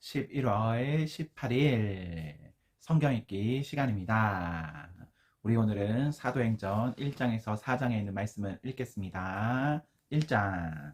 11월 18일 성경 읽기 시간입니다. 우리 오늘은 사도행전 1장에서 4장에 있는 말씀을 읽겠습니다. 1장.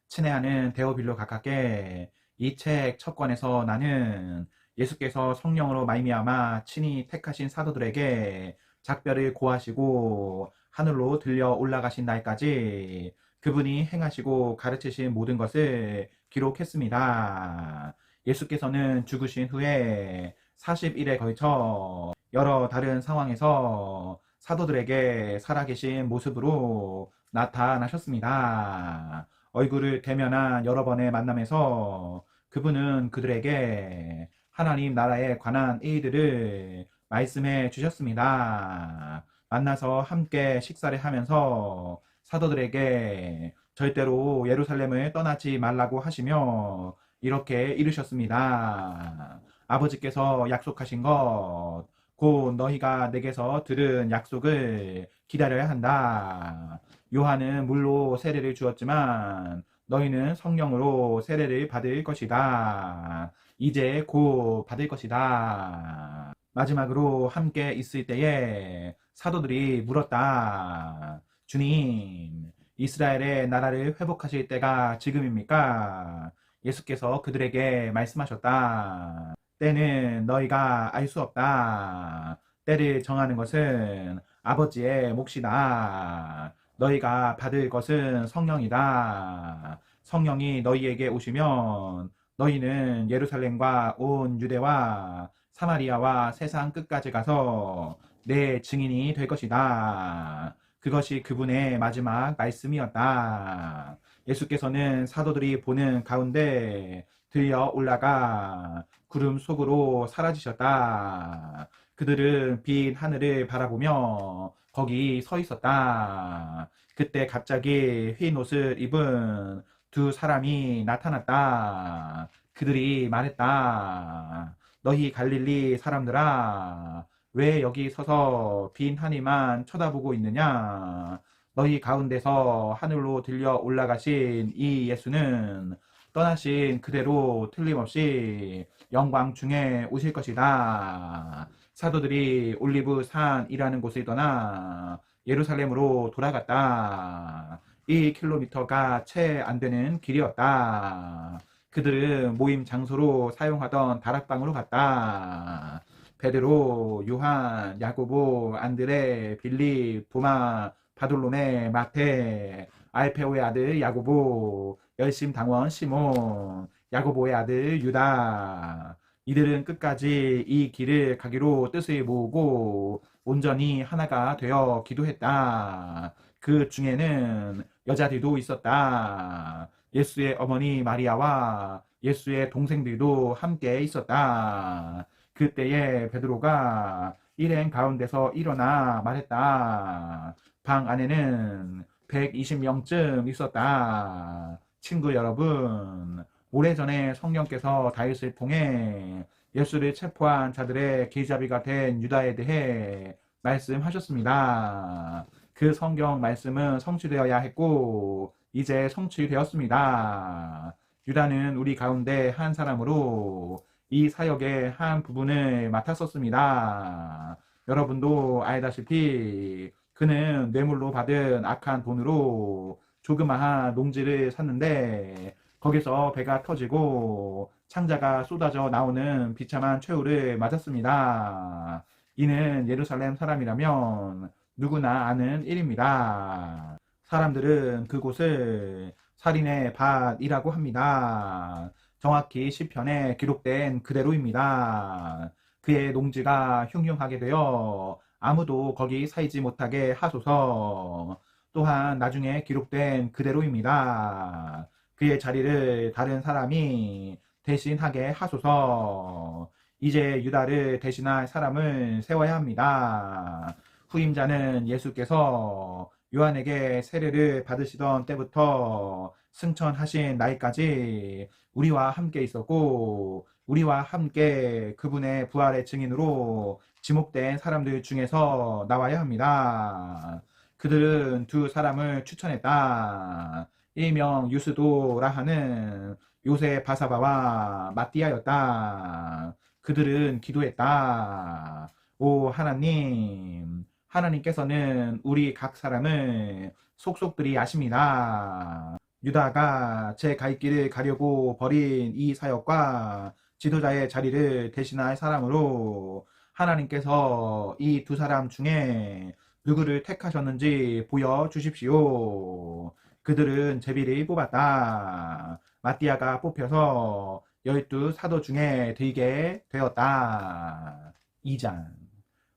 친애하는 데오빌로 가깝게 이 책 첫 권에서 나는 예수께서 성령으로 말미암아 친히 택하신 사도들에게 작별을 고하시고 하늘로 들려 올라가신 날까지 그분이 행하시고 가르치신 모든 것을 기록했습니다. 예수께서는 죽으신 후에 40일에 걸쳐 여러 다른 상황에서 사도들에게 살아계신 모습으로 나타나셨습니다. 얼굴을 대면한 여러 번의 만남에서 그분은 그들에게 하나님 나라에 관한 일들을 말씀해 주셨습니다. 만나서 함께 식사를 하면서 사도들에게 절대로 예루살렘을 떠나지 말라고 하시며 이렇게 이르셨습니다. 아버지께서 약속하신 것, 곧 너희가 내게서 들은 약속을 기다려야 한다. 요한은 물로 세례를 주었지만 너희는 성령으로 세례를 받을 것이다. 이제 곧 받을 것이다. 마지막으로 함께 있을 때에 사도들이 물었다. 주님, 이스라엘의 나라를 회복하실 때가 지금입니까? 예수께서 그들에게 말씀하셨다. 때는 너희가 알 수 없다. 때를 정하는 것은 아버지의 몫이다. 너희가 받을 것은 성령이다. 성령이 너희에게 오시면 너희는 예루살렘과 온 유대와 사마리아와 세상 끝까지 가서 내 증인이 될 것이다. 그것이 그분의 마지막 말씀이었다. 예수께서는 사도들이 보는 가운데 들려 올라가 구름 속으로 사라지셨다. 그들은 빈 하늘을 바라보며 거기 서 있었다. 그때 갑자기 흰 옷을 입은 두 사람이 나타났다. 그들이 말했다. 너희 갈릴리 사람들아, 왜 여기 서서 빈 하늘만 쳐다보고 있느냐? 너희 가운데서 하늘로 들려 올라가신 이 예수는 떠나신 그대로 틀림없이 영광 중에 오실 것이다. 사도들이 올리브 산이라는 곳을 떠나 예루살렘으로 돌아갔다. 1km가 채 안 되는 길이었다. 그들은 모임 장소로 사용하던 다락방으로 갔다. 베드로, 요한, 야고보, 안드레, 빌립, 도마, 바돌로메, 마테, 알페오의 아들 야고보, 열심당원 시몬, 야고보의 아들 유다. 이들은 끝까지 이 길을 가기로 뜻을 모으고 온전히 하나가 되어 기도했다. 그 중에는 여자들도 있었다. 예수의 어머니 마리아와 예수의 동생들도 함께 있었다. 그때에 베드로가 일행 가운데서 일어나 말했다. 방 안에는 120명쯤 있었다. 친구 여러분, 오래전에 성령께서 다윗을 통해 예수를 체포한 자들의 길잡이가 된 유다에 대해 말씀하셨습니다. 그 성경 말씀은 성취되어야 했고 이제 성취되었습니다. 유다는 우리 가운데 한 사람으로 이 사역의 한 부분을 맡았었습니다. 여러분도 알다시피 그는 뇌물로 받은 악한 돈으로 조그마한 농지를 샀는데 거기서 배가 터지고 창자가 쏟아져 나오는 비참한 최후를 맞았습니다. 이는 예루살렘 사람이라면 누구나 아는 일입니다. 사람들은 그곳을 살인의 밭이라고 합니다. 정확히 시편에 기록된 그대로입니다. 그의 농지가 흉흉하게 되어 아무도 거기 살지 못하게 하소서. 또한 나중에 기록된 그대로입니다. 그의 자리를 다른 사람이 대신하게 하소서. 이제 유다를 대신할 사람을 세워야 합니다. 후임자는 예수께서 요한에게 세례를 받으시던 때부터 승천하신 날까지 우리와 함께 있었고 우리와 함께 그분의 부활의 증인으로 지목된 사람들 중에서 나와야 합니다. 그들은 두 사람을 추천했다. 일명 유스도라 하는 요셉 바사바와 마띠아였다. 그들은 기도했다. 오 하나님, 하나님께서는 우리 각 사람을 속속들이 아십니다. 유다가 제 갈 길을 가려고 벌인 이 사역과 지도자의 자리를 대신할 사람으로 하나님께서 이 두 사람 중에 누구를 택하셨는지 보여주십시오. 그들은 제비를 뽑았다. 마띠아가 뽑혀서 12 사도 중에 들게 되었다. 2장.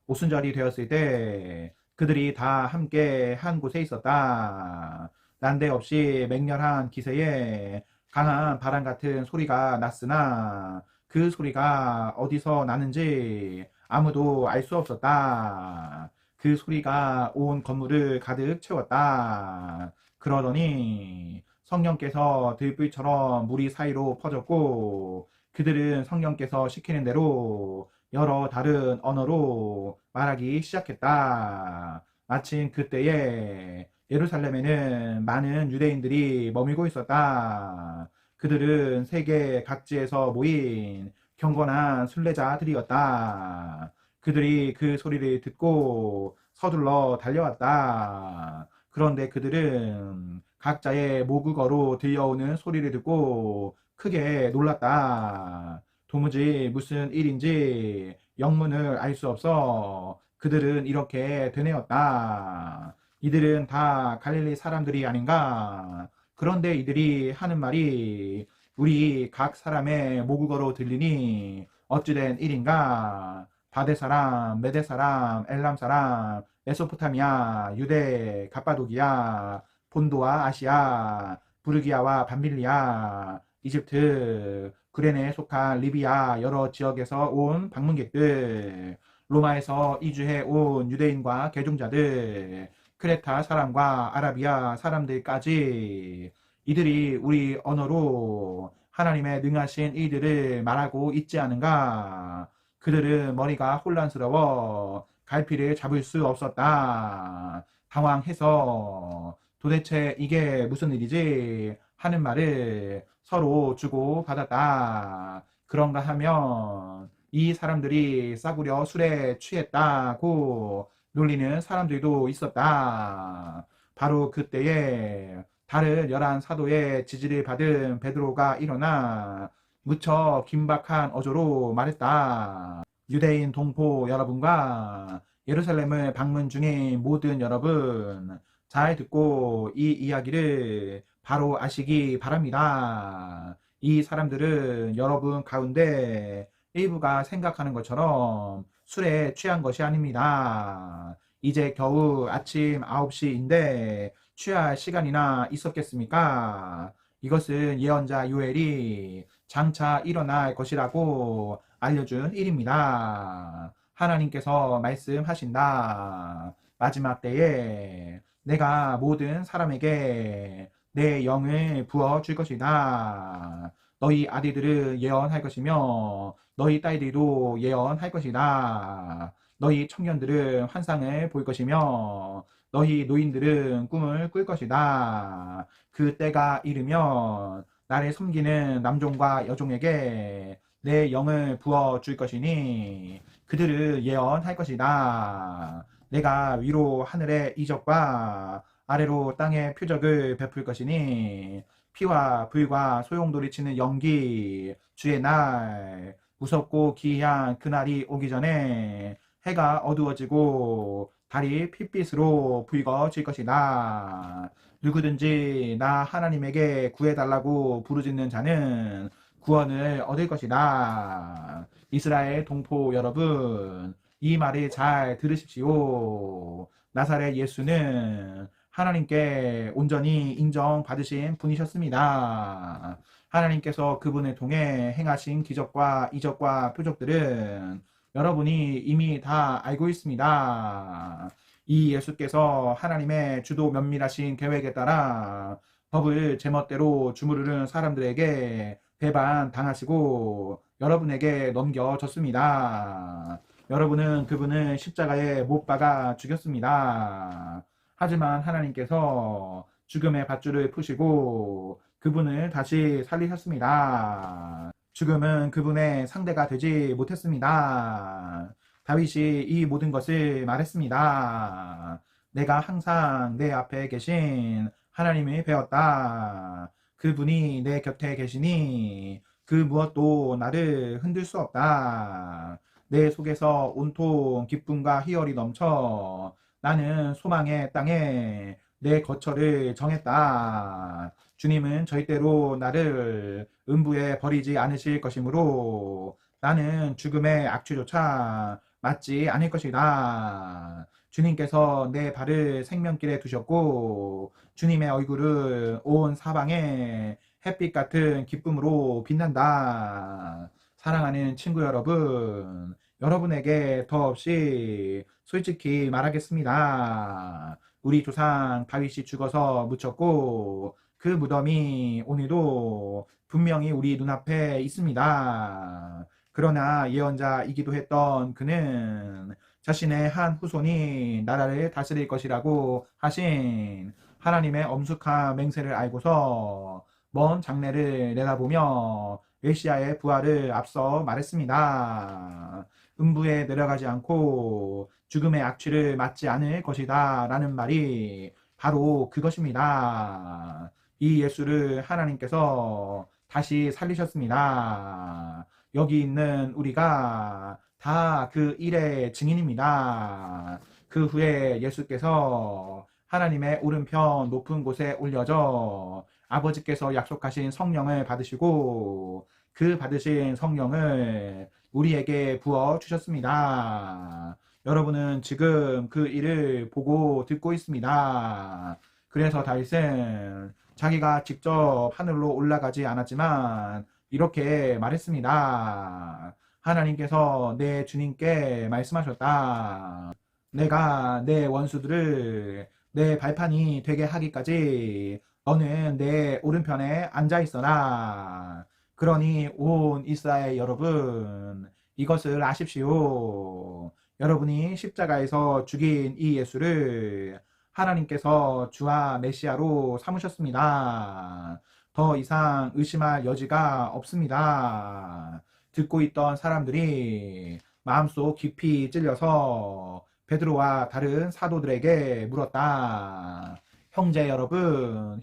오순절이 되었을 때 그들이 다 함께 한 곳에 있었다. 난데없이 맹렬한 기세에 강한 바람 같은 소리가 났으나 그 소리가 어디서 나는지 아무도 알 수 없었다. 그 소리가 온 건물을 가득 채웠다. 그러더니 성령께서 들불처럼 무리 사이로 퍼졌고 그들은 성령께서 시키는 대로 여러 다른 언어로 말하기 시작했다. 마침 그때에 예루살렘에는 많은 유대인들이 머물고 있었다. 그들은 세계 각지에서 모인 경건한 순례자들이었다. 그들이 그 소리를 듣고 서둘러 달려왔다. 그런데 그들은 각자의 모국어로 들려오는 소리를 듣고 크게 놀랐다. 도무지 무슨 일인지 영문을 알 수 없어 그들은 이렇게 되뇌었다. 이들은 다 갈릴리 사람들이 아닌가? 그런데 이들이 하는 말이 우리 각 사람의 모국어로 들리니 어찌된 일인가? 바데 사람, 메데 사람, 엘람 사람, 메소포타미아, 유대, 갑바도기아, 본도와 아시아, 부르기아와 밤빌리아, 이집트, 구레네에 속한 리비아 여러 지역에서 온 방문객들, 로마에서 이주해 온 유대인과 개종자들, 크레타 사람과 아라비아 사람들까지 이들이 우리 언어로 하나님의 능하신 일들을 말하고 있지 않은가? 그들은 머리가 혼란스러워 갈피를 잡을 수 없었다. 당황해서 도대체 이게 무슨 일이지? 하는 말을 서로 주고받았다. 그런가 하면 이 사람들이 싸구려 술에 취했다고 놀리는 사람들도 있었다. 바로 그때에 다른 11 사도의 지지를 받은 베드로가 일어나 무척 긴박한 어조로 말했다. 유대인 동포 여러분과 예루살렘을 방문 중인 모든 여러분, 잘 듣고 이 이야기를 바로 아시기 바랍니다. 이 사람들은 여러분 가운데 일부가 생각하는 것처럼 술에 취한 것이 아닙니다. 이제 겨우 아침 9시인데 취할 시간이나 있었겠습니까? 이것은 예언자 요엘이 장차 일어날 것이라고 알려준 일입니다. 하나님께서 말씀하신다. 마지막 때에 내가 모든 사람에게 내 영을 부어 줄 것이다. 너희 아들들은 예언할 것이며 너희 딸들도 예언할 것이다. 너희 청년들은 환상을 볼 것이며 너희 노인들은 꿈을 꿀 것이다. 그 때가 이르면 나를 섬기는 남종과 여종에게 내 영을 부어 줄 것이니 그들을 예언할 것이다. 내가 위로 하늘의 이적과 아래로 땅의 표적을 베풀 것이니 피와 불과 소용돌이치는 연기 주의 날 무섭고 기이한 그날이 오기 전에 해가 어두워지고 달이 핏빛으로 붉어질 것이다. 누구든지 나 하나님에게 구해달라고 부르짖는 자는 구원을 얻을 것이다. 이스라엘 동포 여러분, 이 말을 잘 들으십시오. 나사렛 예수는 하나님께 온전히 인정받으신 분이셨습니다. 하나님께서 그분을 통해 행하신 기적과 이적과 표적들은 여러분이 이미 다 알고 있습니다. 이 예수께서 하나님의 주도 면밀하신 계획에 따라 법을 제멋대로 주무르는 사람들에게 배반 당하시고 여러분에게 넘겨졌습니다. 여러분은 그분을 십자가에 못 박아 죽였습니다. 하지만 하나님께서 죽음의 밧줄을 푸시고 그분을 다시 살리셨습니다. 죽음은 그분의 상대가 되지 못했습니다. 다윗이 이 모든 것을 말했습니다. 내가 항상 내 앞에 계신 하나님을 배웠다. 그분이 내 곁에 계시니 그 무엇도 나를 흔들 수 없다. 내 속에서 온통 기쁨과 희열이 넘쳐 나는 소망의 땅에 내 거처를 정했다. 주님은 절대로 나를 음부에 버리지 않으실 것이므로 나는 죽음의 악취조차 맞지 않을 것이다. 주님께서 내 발을 생명길에 두셨고 주님의 얼굴은 온 사방에 햇빛 같은 기쁨으로 빛난다. 사랑하는 친구 여러분, 여러분에게 더없이 솔직히 말하겠습니다. 우리 조상 다윗이 죽어서 묻혔고 그 무덤이 오늘도 분명히 우리 눈앞에 있습니다. 그러나 예언자이기도 했던 그는 자신의 한 후손이 나라를 다스릴 것이라고 하신 하나님의 엄숙한 맹세를 알고서 먼 장래를 내다보며 메시아의 부활을 앞서 말했습니다. 음부에 내려가지 않고 죽음의 악취를 맞지 않을 것이다 라는 말이 바로 그것입니다. 이 예수를 하나님께서 다시 살리셨습니다. 여기 있는 우리가 다 그 일의 증인입니다. 그 후에 예수께서 하나님의 오른편 높은 곳에 올려져 아버지께서 약속하신 성령을 받으시고 그 받으신 성령을 우리에게 부어 주셨습니다. 여러분은 지금 그 일을 보고 듣고 있습니다. 그래서 다윗은 자기가 직접 하늘로 올라가지 않았지만 이렇게 말했습니다. 하나님께서 내 주님께 말씀하셨다. 내가 내 원수들을 내 발판이 되게 하기까지 너는 내 오른편에 앉아 있어라. 그러니 온 이스라엘 여러분, 이것을 아십시오. 여러분이 십자가에서 죽인 이 예수를 하나님께서 주와 메시아로 삼으셨습니다. 더 이상 의심할 여지가 없습니다. 듣고 있던 사람들이 마음속 깊이 찔려서 베드로와 다른 사도들에게 물었다. 형제 여러분,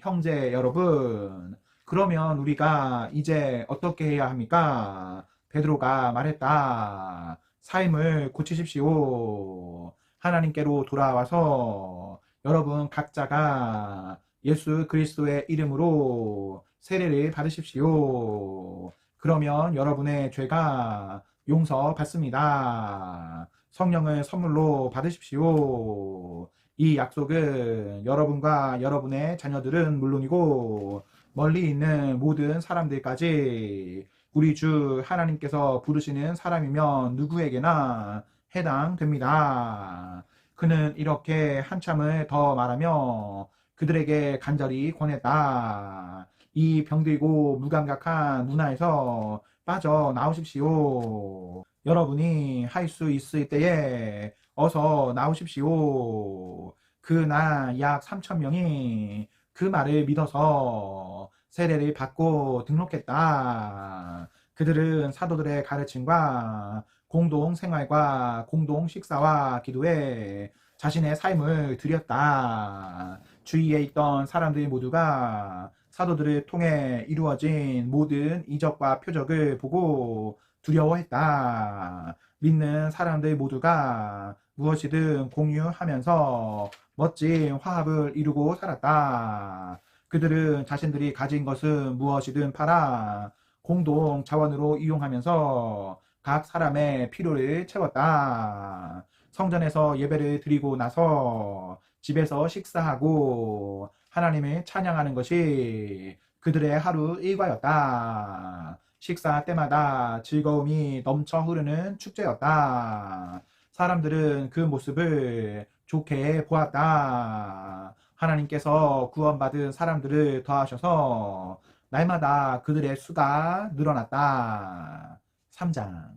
그러면 우리가 이제 어떻게 해야 합니까? 베드로가 말했다. 삶을 고치십시오. 하나님께로 돌아와서 여러분 각자가 예수 그리스도의 이름으로 세례를 받으십시오. 그러면 여러분의 죄가 용서받습니다. 성령을 선물로 받으십시오. 이 약속은 여러분과 여러분의 자녀들은 물론이고 멀리 있는 모든 사람들까지 우리 주 하나님께서 부르시는 사람이면 누구에게나 해당됩니다. 그는 이렇게 한참을 더 말하며 그들에게 간절히 권했다. 이 병들고 무감각한 문화에서 빠져나오십시오. 여러분이 할 수 있을 때에 어서 나오십시오. 그날 약 3천 명이 그 말을 믿어서 세례를 받고 등록했다. 그들은 사도들의 가르침과 공동 생활과 공동 식사와 기도에 자신의 삶을 드렸다. 주위에 있던 사람들 모두가 사도들을 통해 이루어진 모든 이적과 표적을 보고 두려워했다. 믿는 사람들 모두가 무엇이든 공유하면서 멋진 화합을 이루고 살았다. 그들은 자신들이 가진 것은 무엇이든 팔아 공동 자원으로 이용하면서 각 사람의 필요를 채웠다. 성전에서 예배를 드리고 나서 집에서 식사하고 하나님을 찬양하는 것이 그들의 하루 일과였다. 식사 때마다 즐거움이 넘쳐 흐르는 축제였다. 사람들은 그 모습을 좋게 보았다. 하나님께서 구원받은 사람들을 더하셔서 날마다 그들의 수가 늘어났다. 3장.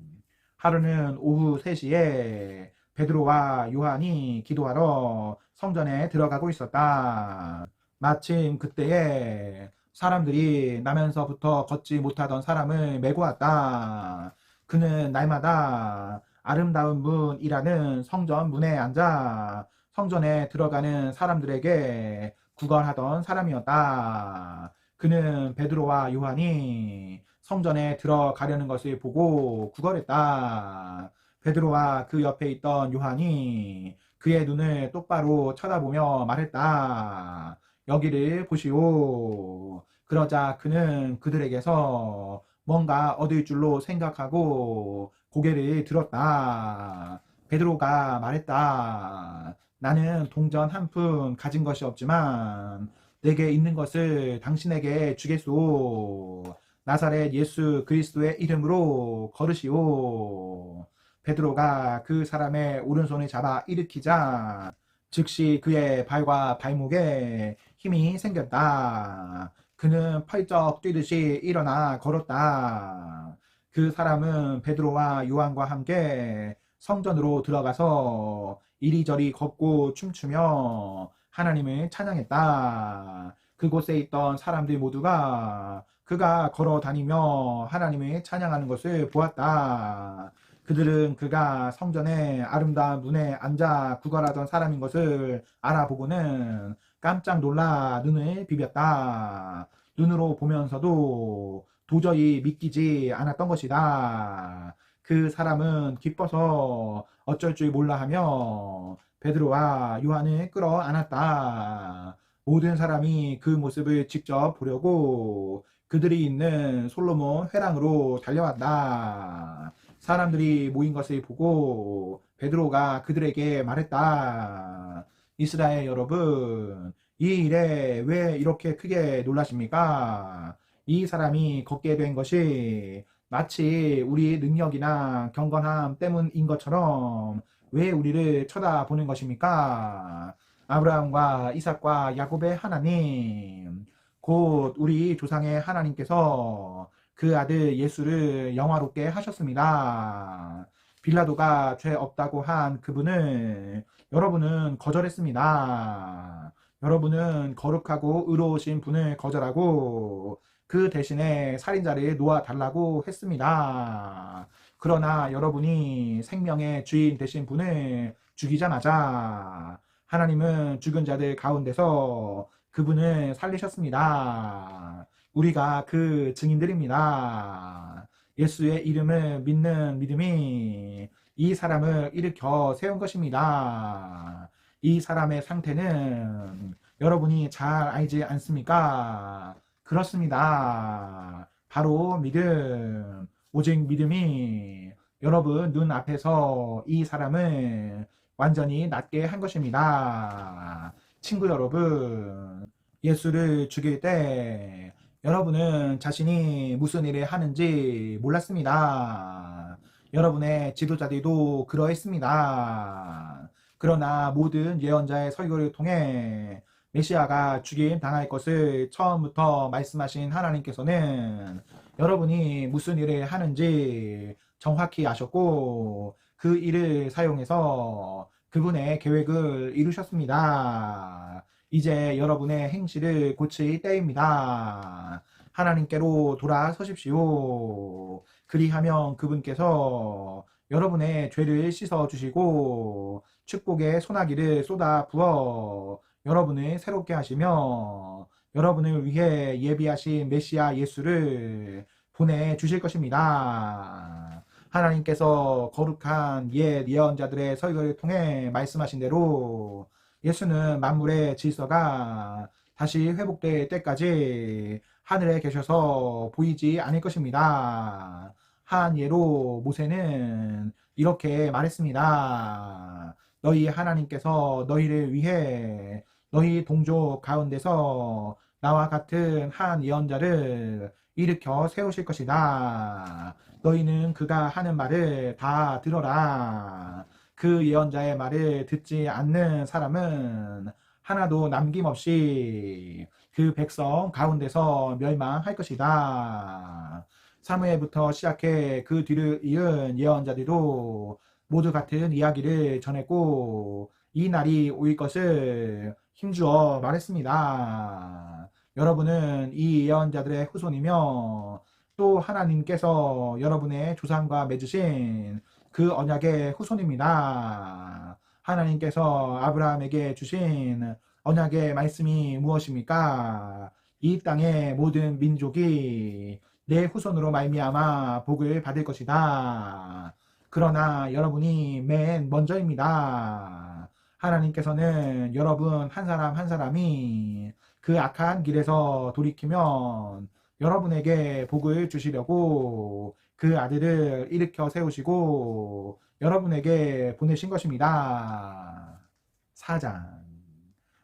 하루는 오후 3시에 베드로와 요한이 기도하러 성전에 들어가고 있었다. 마침 그때에 사람들이 나면서부터 걷지 못하던 사람을 메고 왔다. 그는 날마다 아름다운 문이라는 성전 문에 앉아 성전에 들어가는 사람들에게 구걸하던 사람이었다. 그는 베드로와 요한이 성전에 들어가려는 것을 보고 구걸했다. 베드로와 그 옆에 있던 요한이 그의 눈을 똑바로 쳐다보며 말했다. 여기를 보시오. 그러자 그는 그들에게서 뭔가 얻을 줄로 생각하고 고개를 들었다. 베드로가 말했다. 나는 동전 한 푼 가진 것이 없지만 내게 있는 것을 당신에게 주겠소. 나사렛 예수 그리스도의 이름으로 걸으시오. 베드로가 그 사람의 오른손을 잡아 일으키자 즉시 그의 발과 발목에 힘이 생겼다. 그는 펄쩍 뛰듯이 일어나 걸었다. 그 사람은 베드로와 요한과 함께 성전으로 들어가서 이리저리 걷고 춤추며 하나님을 찬양했다. 그곳에 있던 사람들 모두가 그가 걸어 다니며 하나님을 찬양하는 것을 보았다. 그들은 그가 성전의 아름다운 문에 앉아 구걸하던 사람인 것을 알아보고는 깜짝 놀라 눈을 비볐다. 눈으로 보면서도 도저히 믿기지 않았던 것이다. 그 사람은 기뻐서 어쩔 줄 몰라 하며 베드로와 요한을 끌어안았다. 모든 사람이 그 모습을 직접 보려고 그들이 있는 솔로몬 회랑으로 달려왔다. 사람들이 모인 것을 보고 베드로가 그들에게 말했다. 이스라엘 여러분, 이 일에 왜 이렇게 크게 놀라십니까? 이 사람이 걷게 된 것이 마치 우리 능력이나 경건함 때문인 것처럼 왜 우리를 쳐다보는 것입니까? 아브라함과 이삭과 야곱의 하나님, 곧 우리 조상의 하나님께서 그 아들 예수를 영화롭게 하셨습니다. 빌라도가 죄 없다고 한 그분을 여러분은 거절했습니다. 여러분은 거룩하고 의로우신 분을 거절하고 그 대신에 살인자를 놓아달라고 했습니다. 그러나 여러분이 생명의 주인 되신 분을 죽이자마자 하나님은 죽은 자들 가운데서 그분을 살리셨습니다. 우리가 그 증인들입니다. 예수의 이름을 믿는 믿음이 이 사람을 일으켜 세운 것입니다. 이 사람의 상태는 여러분이 잘 알지 않습니까? 그렇습니다. 바로 믿음, 오직 믿음이 여러분 눈 앞에서 이 사람을 완전히 낫게 한 것입니다. 친구 여러분, 예수를 죽일 때 여러분은 자신이 무슨 일을 하는지 몰랐습니다. 여러분의 지도자들도 그러했습니다. 그러나 모든 예언자의 설교를 통해 메시아가 죽임 당할 것을 처음부터 말씀하신 하나님께서는 여러분이 무슨 일을 하는지 정확히 아셨고 그 일을 사용해서 그분의 계획을 이루셨습니다. 이제 여러분의 행실을 고칠 때입니다. 하나님께로 돌아서십시오. 그리하면 그분께서 여러분의 죄를 씻어주시고 축복의 소나기를 쏟아 부어 여러분을 새롭게 하시며 여러분을 위해 예비하신 메시아 예수를 보내주실 것입니다. 하나님께서 거룩한 옛 예언자들의 설교를 통해 말씀하신 대로 예수는 만물의 질서가 다시 회복될 때까지 하늘에 계셔서 보이지 않을 것입니다. 한 예로 모세는 이렇게 말했습니다. 너희 하나님께서 너희를 위해 너희 동족 가운데서 나와 같은 한 예언자를 일으켜 세우실 것이다. 너희는 그가 하는 말을 다 들어라. 그 예언자의 말을 듣지 않는 사람은 하나도 남김없이 그 백성 가운데서 멸망할 것이다. 사무엘부터 시작해 그 뒤를 이은 예언자들도 모두 같은 이야기를 전했고 이 날이 올 것을 힘주어 말했습니다. 여러분은 이 예언자들의 후손이며 또 하나님께서 여러분의 조상과 맺으신 그 언약의 후손입니다. 하나님께서 아브라함에게 주신 언약의 말씀이 무엇입니까? 이 땅의 모든 민족이 내 후손으로 말미암아 복을 받을 것이다. 그러나 여러분이 맨 먼저입니다. 하나님께서는 여러분 한 사람 한 사람이 그 악한 길에서 돌이키면 여러분에게 복을 주시려고 그 아들을 일으켜 세우시고 여러분에게 보내신 것입니다. 4장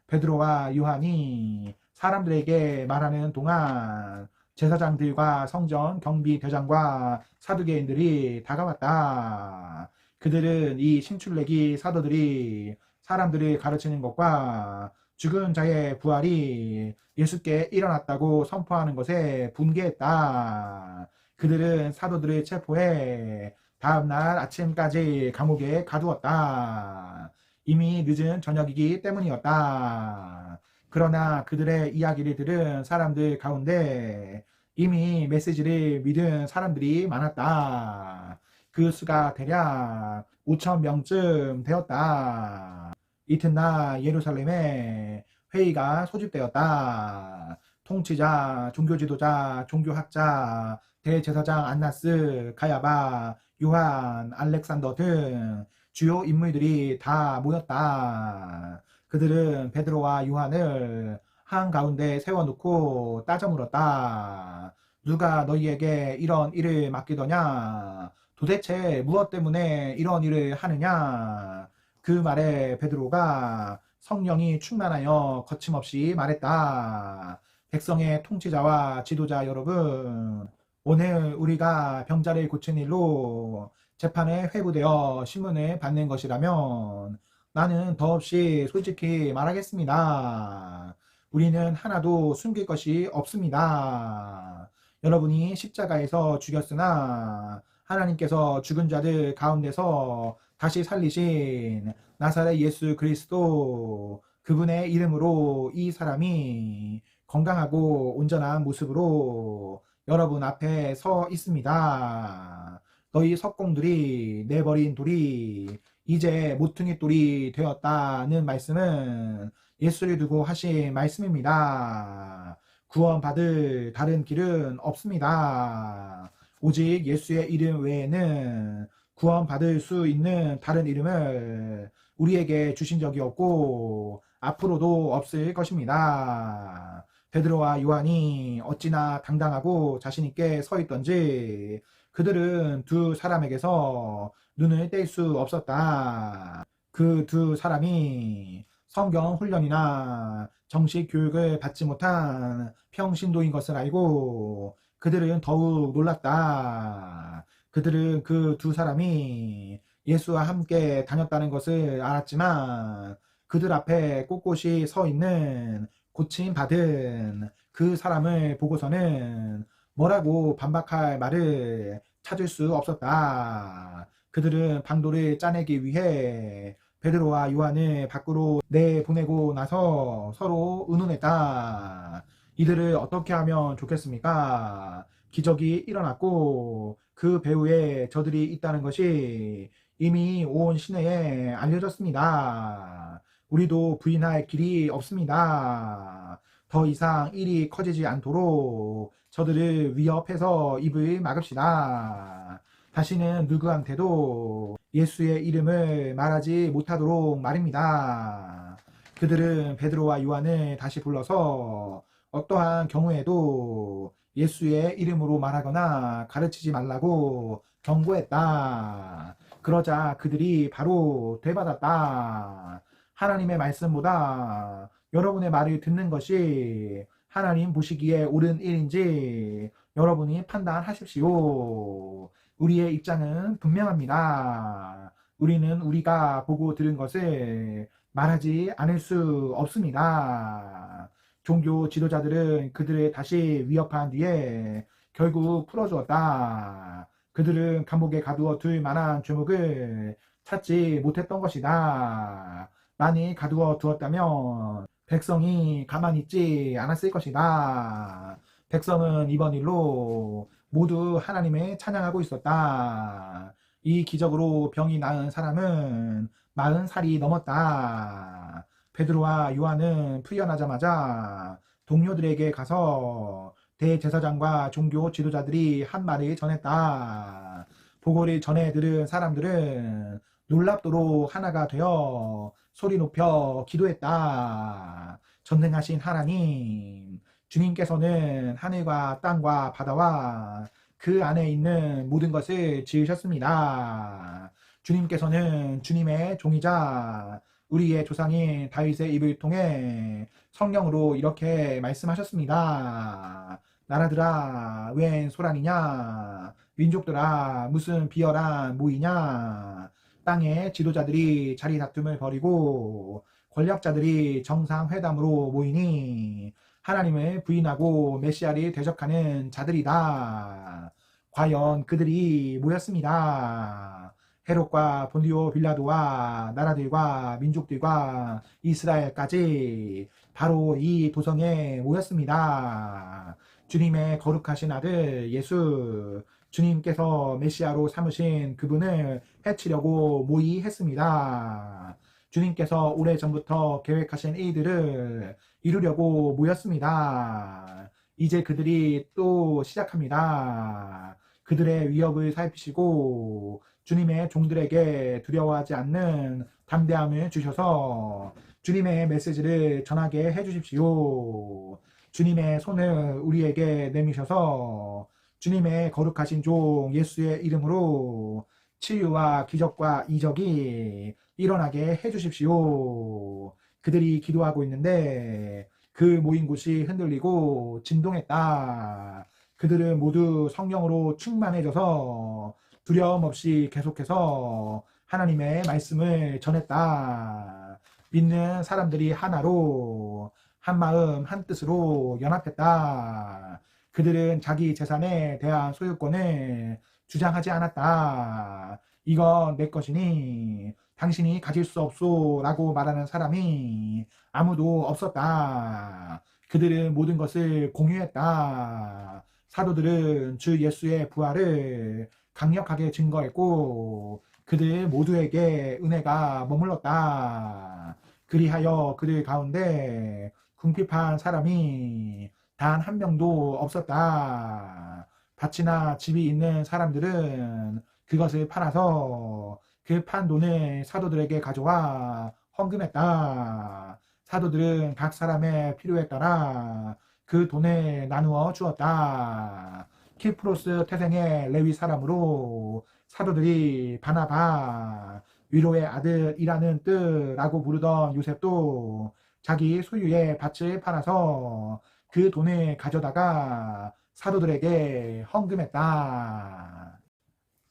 베드로와 요한이 사람들에게 말하는 동안 제사장들과 성전 경비대장과 사두개인들이 다가왔다. 그들은 이 신출내기 사도들이 사람들을 가르치는 것과 죽은 자의 부활이 예수께 일어났다고 선포하는 것에 분개했다. 그들은 사도들을 체포해 다음날 아침까지 감옥에 가두었다. 이미 늦은 저녁이기 때문이었다. 그러나 그들의 이야기를 들은 사람들 가운데 이미 메시지를 믿은 사람들이 많았다. 그 수가 대략 5천 명쯤 되었다. 이튿날 예루살렘에 회의가 소집되었다. 통치자, 종교지도자, 종교학자, 대제사장 안나스, 가야바, 요한, 알렉산더 등 주요 인물들이 다 모였다. 그들은 베드로와 요한을 한가운데 세워놓고 따져 물었다. 누가 너희에게 이런 일을 맡기더냐? 도대체 무엇 때문에 이런 일을 하느냐? 그 말에 베드로가 성령이 충만하여 거침없이 말했다. 백성의 통치자와 지도자 여러분, 오늘 우리가 병자를 고친 일로 재판에 회부되어 신문을 받는 것이라면 나는 더없이 솔직히 말하겠습니다. 우리는 하나도 숨길 것이 없습니다. 여러분이 십자가에서 죽였으나 하나님께서 죽은 자들 가운데서 다시 살리신 나사렛 예수 그리스도 그분의 이름으로 이 사람이 건강하고 온전한 모습으로 여러분 앞에 서 있습니다. 너희 석공들이 내버린 돌이 이제 모퉁이 돌이 되었다는 말씀은 예수를 두고 하신 말씀입니다. 구원받을 다른 길은 없습니다. 오직 예수의 이름 외에는 구원받을 수 있는 다른 이름을 우리에게 주신 적이 없고 앞으로도 없을 것입니다. 베드로와 요한이 어찌나 당당하고 자신있게 서 있던지 그들은 두 사람에게서 눈을 뗄 수 없었다. 그 두 사람이 성경 훈련이나 정식 교육을 받지 못한 평신도인 것을 알고 그들은 더욱 놀랐다. 그들은 그 두 사람이 예수와 함께 다녔다는 것을 알았지만 그들 앞에 꼿꼿이 서 있는 고침받은 그 사람을 보고서는 뭐라고 반박할 말을 찾을 수 없었다. 그들은 방도를 짜내기 위해 베드로와 요한을 밖으로 내보내고 나서 서로 의논했다. 이들을 어떻게 하면 좋겠습니까? 기적이 일어났고 그 배후에 저들이 있다는 것이 이미 온 시내에 알려졌습니다. 우리도 부인할 길이 없습니다. 더 이상 일이 커지지 않도록 저들을 위협해서 입을 막읍시다. 다시는 누구한테도 예수의 이름을 말하지 못하도록 말입니다. 그들은 베드로와 요한을 다시 불러서 어떠한 경우에도 예수의 이름으로 말하거나 가르치지 말라고 경고했다. 그러자 그들이 바로 되받았다. 하나님의 말씀보다 여러분의 말을 듣는 것이 하나님 보시기에 옳은 일인지 여러분이 판단하십시오. 우리의 입장은 분명합니다. 우리는 우리가 보고 들은 것을 말하지 않을 수 없습니다. 종교 지도자들은 그들을 다시 위협한 뒤에 결국 풀어주었다. 그들은 감옥에 가두어 둘 만한 죄목을 찾지 못했던 것이다. 만일 가두어 두었다면 백성이 가만히 있지 않았을 것이다. 백성은 이번 일로 모두 하나님을 찬양하고 있었다. 이 기적으로 병이 나은 사람은 40살이 넘었다. 베드로와 요한은 풀려나자마자 동료들에게 가서 대제사장과 종교 지도자들이 한 말을 전했다. 보고를 전해 들은 사람들은 놀랍도록 하나가 되어 소리 높여 기도했다. 전능하신 하나님, 주님께서는 하늘과 땅과 바다와 그 안에 있는 모든 것을 지으셨습니다. 주님께서는 주님의 종이자 우리의 조상인 다윗의 입을 통해 성령으로 이렇게 말씀하셨습니다. 나라들아, 웬 소란이냐? 민족들아, 무슨 비열한 모이냐? 땅의 지도자들이 자리 다툼을 벌이고 권력자들이 정상회담으로 모이니 하나님을 부인하고 메시아를 대적하는 자들이다. 과연 그들이 모였습니다. 헤롯과 본디오 빌라도와 나라들과 민족들과 이스라엘까지 바로 이 도성에 모였습니다. 주님의 거룩하신 아들 예수, 주님께서 메시아로 삼으신 그분을 해치려고 모의했습니다. 주님께서 오래전부터 계획하신 일들을 이루려고 모였습니다. 이제 그들이 또 시작합니다. 그들의 위협을 살피시고 주님의 종들에게 두려워하지 않는 담대함을 주셔서 주님의 메시지를 전하게 해주십시오. 주님의 손을 우리에게 내미셔서 주님의 거룩하신 종 예수의 이름으로 치유와 기적과 이적이 일어나게 해주십시오. 그들이 기도하고 있는데 그 모인 곳이 흔들리고 진동했다. 그들은 모두 성령으로 충만해져서 두려움 없이 계속해서 하나님의 말씀을 전했다. 믿는 사람들이 하나로 한 마음 한 뜻으로 연합했다. 그들은 자기 재산에 대한 소유권을 주장하지 않았다. 이건 내 것이니 당신이 가질 수 없소 라고 말하는 사람이 아무도 없었다. 그들은 모든 것을 공유했다. 사도들은 주 예수의 부활을 강력하게 증거했고 그들 모두에게 은혜가 머물렀다. 그리하여 그들 가운데 궁핍한 사람이 단 한 명도 없었다. 밭이나 집이 있는 사람들은 그것을 팔아서 그 판 돈을 사도들에게 가져와 헌금했다. 사도들은 각 사람의 필요에 따라 그 돈을 나누어 주었다. 키프로스 태생의 레위 사람으로 사도들이 바나바, 위로의 아들이라는 뜻라고 부르던 요셉도 자기 소유의 밭을 팔아서 그 돈을 가져다가 사도들에게 헌금했다.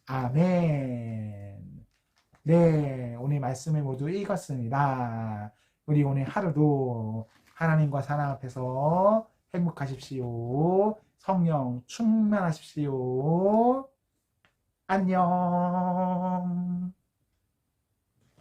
아멘. 네, 오늘 말씀을 모두 읽었습니다. 우리 오늘 하루도 하나님과 사랑 앞에서 행복하십시오. 성령 충만하십시오. 안녕.